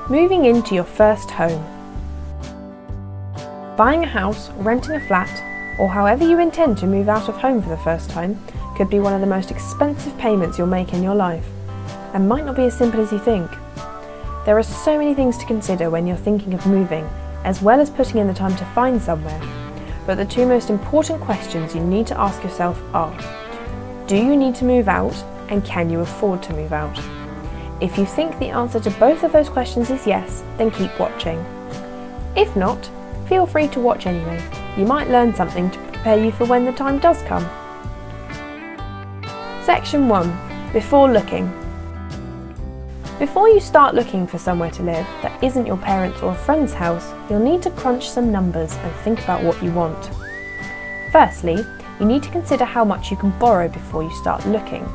Moving into your first home. Buying a house, renting a flat, or however you intend to move out of home for the first time could be one of the most expensive payments you'll make in your life, and might not be as simple as you think. There are so many things to consider when you're thinking of moving, as well as putting in the time to find somewhere. But the two most important questions you need to ask yourself are: do you need to move out, and can you afford to move out? If you think the answer to both of those questions is yes, then keep watching. If not, feel free to watch anyway. You might learn something to prepare you for when the time does come. Section 1. Before looking. Before you start looking for somewhere to live that isn't your parents' or a friend's house, you'll need to crunch some numbers and think about what you want. Firstly, you need to consider how much you can borrow before you start looking.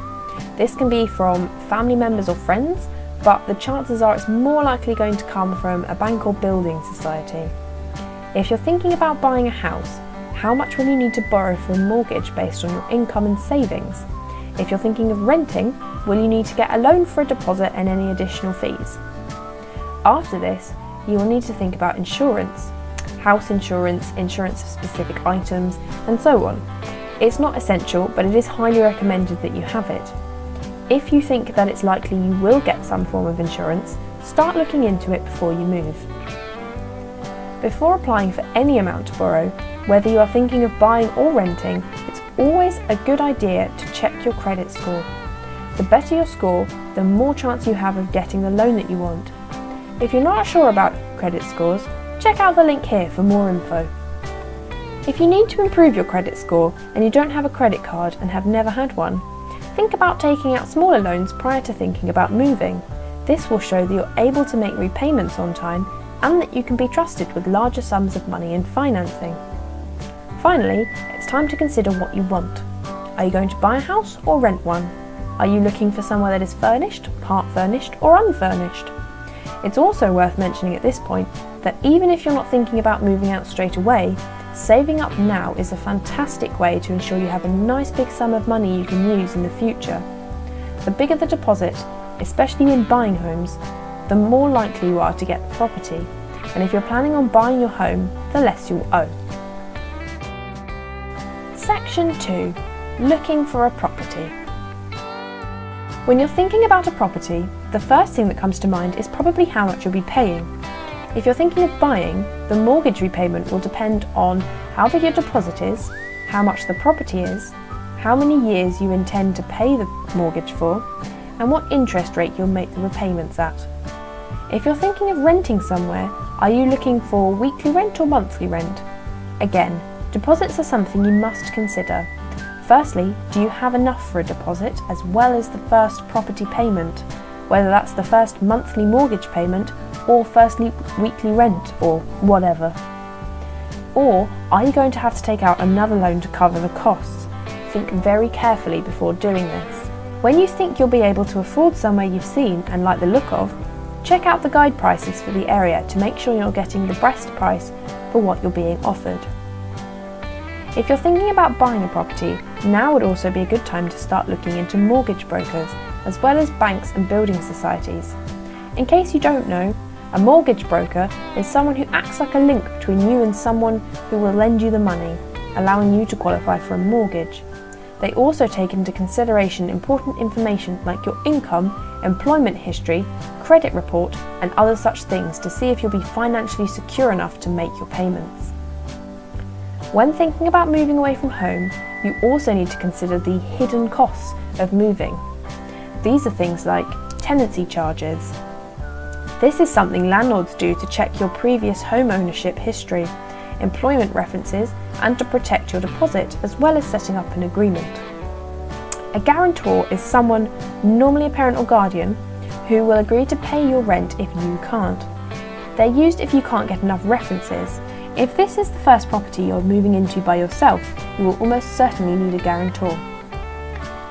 This can be from family members or friends, but the chances are it's more likely going to come from a bank or building society. If you're thinking about buying a house, how much will you need to borrow for a mortgage based on your income and savings? If you're thinking of renting, will you need to get a loan for a deposit and any additional fees? After this, you will need to think about insurance, house insurance, insurance of specific items, and so on. It's not essential, but it is highly recommended that you have it. If you think that it's likely you will get some form of insurance, start looking into it before you move. Before applying for any amount to borrow, whether you are thinking of buying or renting, it's always a good idea to check your credit score. The better your score, the more chance you have of getting the loan that you want. If you're not sure about credit scores, check out the link here for more info. If you need to improve your credit score and you don't have a credit card and have never had one, think about taking out smaller loans prior to thinking about moving. This will show that you're able to make repayments on time and that you can be trusted with larger sums of money in financing. Finally, it's time to consider what you want. Are you going to buy a house or rent one? Are you looking for somewhere that is furnished, part furnished, or unfurnished? It's also worth mentioning at this point that even if you're not thinking about moving out straight away, saving up now is a fantastic way to ensure you have a nice big sum of money you can use in the future. The bigger the deposit, especially when buying homes, the more likely you are to get the property, and if you're planning on buying your home, the less you'll owe. Section 2. Looking for a property. When you're thinking about a property, the first thing that comes to mind is probably how much you'll be paying. If you're thinking of buying, the mortgage repayment will depend on how big your deposit is, how much the property is, how many years you intend to pay the mortgage for, and what interest rate you'll make the repayments at. If you're thinking of renting somewhere, are you looking for weekly rent or monthly rent? Again, deposits are something you must consider. Firstly, do you have enough for a deposit as well as the first property payment, whether that's the first monthly mortgage payment or first weekly rent or whatever? Or are you going to have to take out another loan to cover the costs? Think very carefully before doing this. When you think you'll be able to afford somewhere you've seen and like the look of, check out the guide prices for the area to make sure you're getting the best price for what you're being offered. If you're thinking about buying a property, now would also be a good time to start looking into mortgage brokers as well as banks and building societies. In case you don't know, a mortgage broker is someone who acts like a link between you and someone who will lend you the money, allowing you to qualify for a mortgage. They also take into consideration important information like your income, employment history, credit report, and other such things to see if you'll be financially secure enough to make your payments. When thinking about moving away from home, you also need to consider the hidden costs of moving. These are things like tenancy charges. This is something landlords do to check your previous home ownership history, employment references, and to protect your deposit, as well as setting up an agreement. A guarantor is someone, normally a parent or guardian, who will agree to pay your rent if you can't. They're used if you can't get enough references. If this is the first property you're moving into by yourself, you will almost certainly need a guarantor.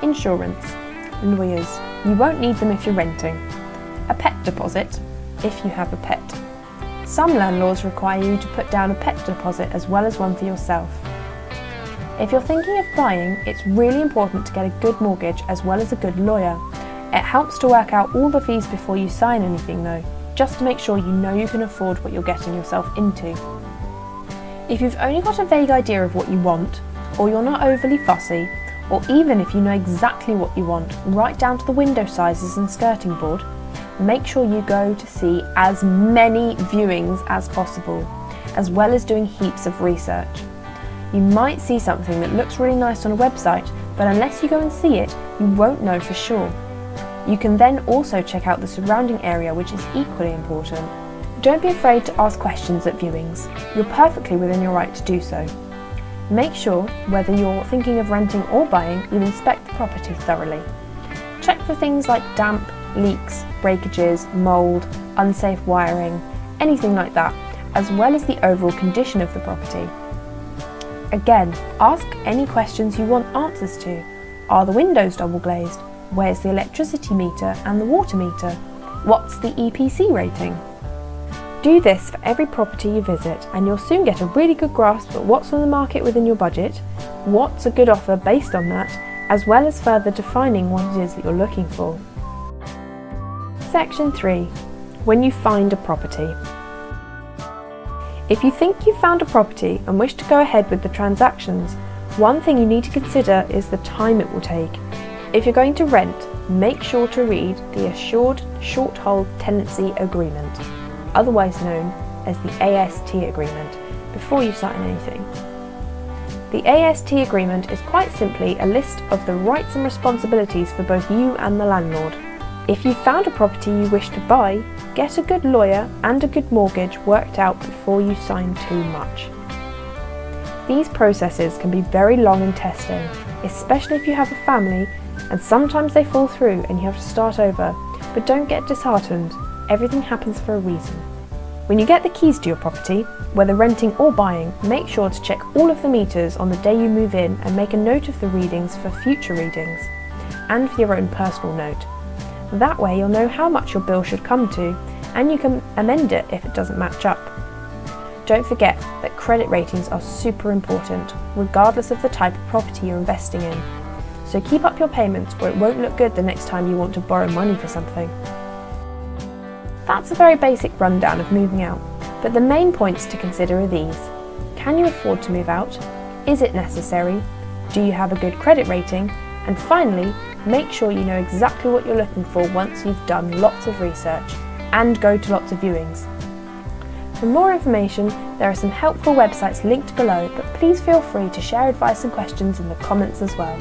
Insurance. Lawyers. You won't need them if you're renting. A pet deposit, if you have a pet. Some landlords require you to put down a pet deposit as well as one for yourself. If you're thinking of buying, it's really important to get a good mortgage as well as a good lawyer. It helps to work out all the fees before you sign anything though. just to make sure you know you can afford what you're getting yourself into. If you've only got a vague idea of what you want, or you're not overly fussy, or even if you know exactly what you want, right down to the window sizes and skirting board, make sure you go to see as many viewings as possible, as well as doing heaps of research. You might see something that looks really nice on a website, but unless you go and see it, you won't know for sure. You can then also check out the surrounding area, which is equally important. Don't be afraid to ask questions at viewings. You're perfectly within your right to do so. Make sure, whether you're thinking of renting or buying, you inspect the property thoroughly. Check for things like damp, leaks, breakages, mould, unsafe wiring, anything like that, as well as the overall condition of the property. Again, ask any questions you want answers to. Are the windows double glazed? Where's the electricity meter and the water meter? What's the EPC rating? Do this for every property you visit and you'll soon get a really good grasp at what's on the market within your budget, what's a good offer based on that, as well as further defining what it is that you're looking for. Section 3. When you find a property. If you think you've found a property and wish to go ahead with the transactions, one thing you need to consider is the time it will take. If you're going to rent, make sure to read the Assured Short Hold Tenancy Agreement, otherwise known as the AST Agreement, before you sign anything. The AST Agreement is quite simply a list of the rights and responsibilities for both you and the landlord. If you've found a property you wish to buy, get a good lawyer and a good mortgage worked out before you sign too much. These processes can be very long and testing, especially if you have a family, and sometimes they fall through and you have to start over, but don't get disheartened, everything happens for a reason. When you get the keys to your property, whether renting or buying, make sure to check all of the meters on the day you move in and make a note of the readings for future readings, and for your own personal note. That way you'll know how much your bill should come to, and you can amend it if it doesn't match up. Don't forget that credit ratings are super important, regardless of the type of property you're investing in. So keep up your payments or it won't look good the next time you want to borrow money for something. That's a very basic rundown of moving out, but the main points to consider are these. Can you afford to move out? Is it necessary? Do you have a good credit rating? And finally, make sure you know exactly what you're looking for once you've done lots of research and go to lots of viewings. For more information, there are some helpful websites linked below, but please feel free to share advice and questions in the comments as well.